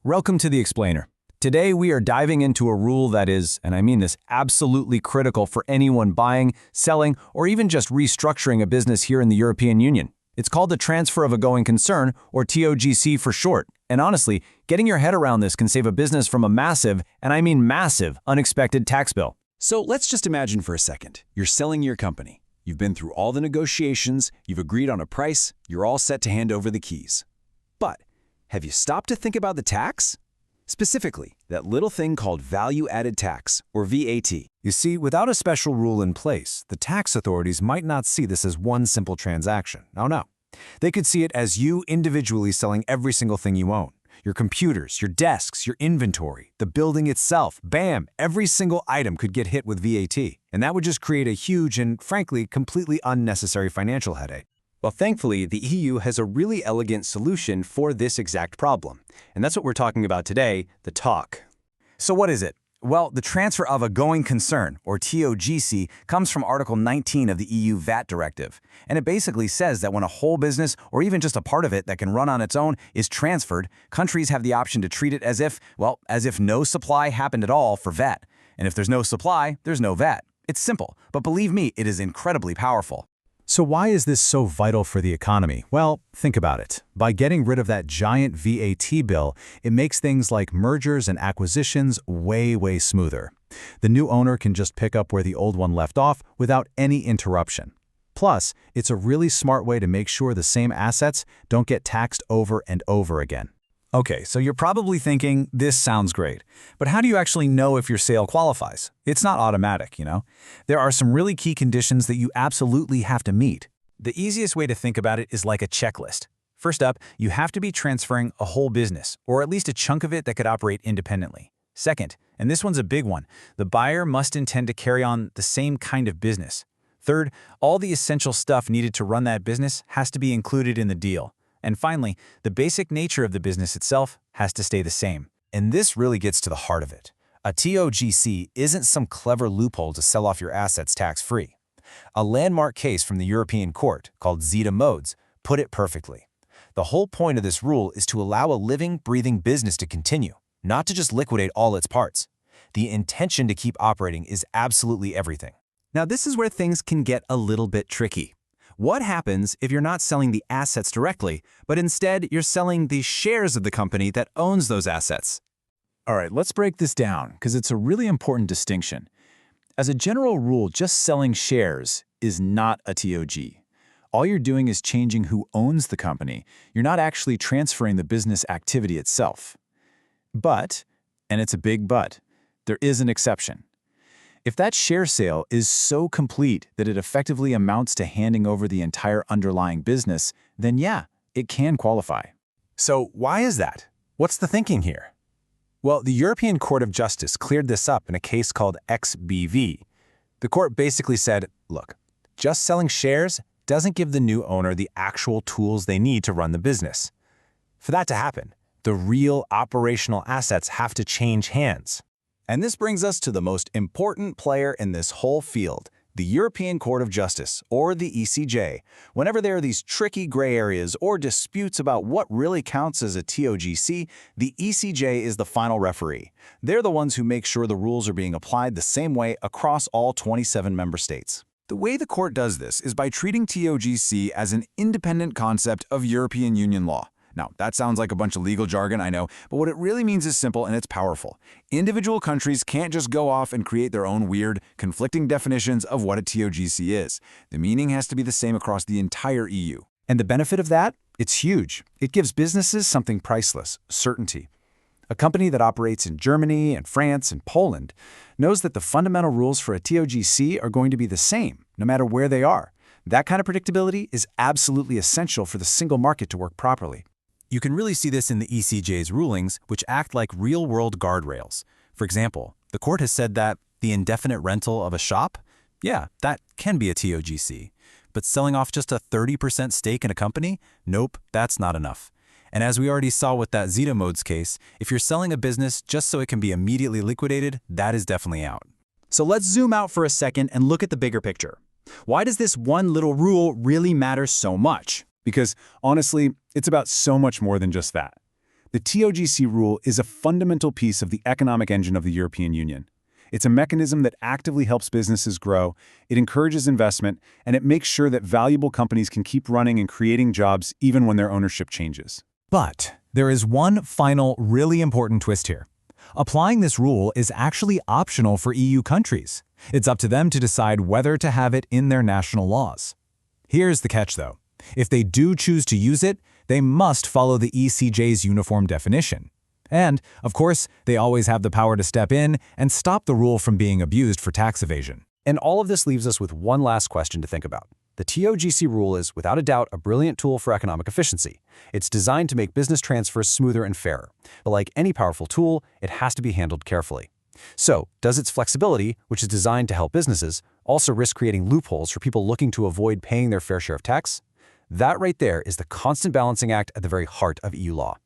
Welcome to the Explainer. Today we are diving into a rule that is, and I mean this, absolutely critical for anyone buying, selling, or even just restructuring a business here in the European Union. It's called the Transfer of a Going Concern, or TOGC for short. And honestly, getting your head around this can save a business from a massive, and I mean massive, unexpected tax bill. So let's just imagine for a second. You're selling your company. You've been through all the negotiations, you've agreed on a price, you're all set to hand over the keys. But have you stopped to think about the tax? Specifically, that little thing called value-added tax, or VAT. You see, without a special rule in place, the tax authorities might not see this as one simple transaction. Oh no. They could see it as you individually selling every single thing you own. Your computers, your desks, your inventory, the building itself. Bam! Every single item could get hit with VAT. And that would just create a huge and, frankly, completely unnecessary financial headache. Well, thankfully, the EU has a really elegant solution for this exact problem. And that's what we're talking about today, the TOC. So what is it? Well, the Transfer of a Going Concern, or TOGC, comes from Art.19 of the EU VAT Directive. And it basically says that when a whole business, or even just a part of it that can run on its own, is transferred, countries have the option to treat it as if no supply happened at all for VAT. And if there's no supply, there's no VAT. It's simple, but believe me, it is incredibly powerful. So why is this so vital for the economy? Well, think about it. By getting rid of that giant VAT bill, it makes things like mergers and acquisitions way smoother. The new owner can just pick up where the old one left off without any interruption. Plus, it's a really smart way to make sure the same assets don't get taxed over and over again. Okay, so you're probably thinking, this sounds great, but how do you actually know if your sale qualifies? It's not automatic, you know? There are some really key conditions that you absolutely have to meet. The easiest way to think about it is like a checklist. First up, you have to be transferring a whole business, or at least a chunk of it that could operate independently. Second, and this one's a big one, the buyer must intend to carry on the same kind of business. Third, all the essential stuff needed to run that business has to be included in the deal. And finally, the basic nature of the business itself has to stay the same. And this really gets to the heart of it. A TOGC isn't some clever loophole to sell off your assets tax-free. A landmark case from the European Court, called Zeta Modes, put it perfectly. The whole point of this rule is to allow a living, breathing business to continue, not to just liquidate all its parts. The intention to keep operating is absolutely everything. Now, this is where things can get a little bit tricky. What happens if you're not selling the assets directly, but instead you're selling the shares of the company that owns those assets? All right, let's break this down because it's a really important distinction. As a general rule, just selling shares is not a TOG. All you're doing is changing who owns the company. You're not actually transferring the business activity itself. But, and it's a big but, there is an exception. If that share sale is so complete that it effectively amounts to handing over the entire underlying business, then yeah, it can qualify. So why is that? What's the thinking here? Well, the European Court of Justice cleared this up in a case called XBV. The court basically said, look, just selling shares doesn't give the new owner the actual tools they need to run the business. For that to happen, the real operational assets have to change hands. And this brings us to the most important player in this whole field, the European Court of Justice, or the ECJ. Whenever there are these tricky gray areas or disputes about what really counts as a TOGC, the ECJ is the final referee. They're the ones who make sure the rules are being applied the same way across all 27 member states. The way the court does this is by treating TOGC as an independent concept of European Union law. Now, that sounds like a bunch of legal jargon, I know, but what it really means is simple and it's powerful. Individual countries can't just go off and create their own weird, conflicting definitions of what a TOGC is. The meaning has to be the same across the entire EU. And the benefit of that? It's huge. It gives businesses something priceless, certainty. A company that operates in Germany and France and Poland knows that the fundamental rules for a TOGC are going to be the same, no matter where they are. That kind of predictability is absolutely essential for the single market to work properly. You can really see this in the ECJ's rulings, which act like real-world guardrails. For example, the court has said that the indefinite rental of a shop, yeah, that can be a TOGC. But selling off just a 30% stake in a company? Nope, that's not enough. And as we already saw with that Zeta Modes case, if you're selling a business just so it can be immediately liquidated, that is definitely out. So let's zoom out for a second and look at the bigger picture. Why does this one little rule really matter so much? Because, honestly, it's about so much more than just that. The TOGC rule is a fundamental piece of the economic engine of the European Union. It's a mechanism that actively helps businesses grow, it encourages investment, and it makes sure that valuable companies can keep running and creating jobs even when their ownership changes. But there is one final, really important twist here. Applying this rule is actually optional for EU countries. It's up to them to decide whether to have it in their national laws. Here's the catch, though. If they do choose to use it, they must follow the ECJ's uniform definition. And, of course, they always have the power to step in and stop the rule from being abused for tax evasion. And all of this leaves us with one last question to think about. The TOGC rule is, without a doubt, a brilliant tool for economic efficiency. It's designed to make business transfers smoother and fairer. But like any powerful tool, it has to be handled carefully. So, does its flexibility, which is designed to help businesses, also risk creating loopholes for people looking to avoid paying their fair share of tax? That right there is the constant balancing act at the very heart of EU law.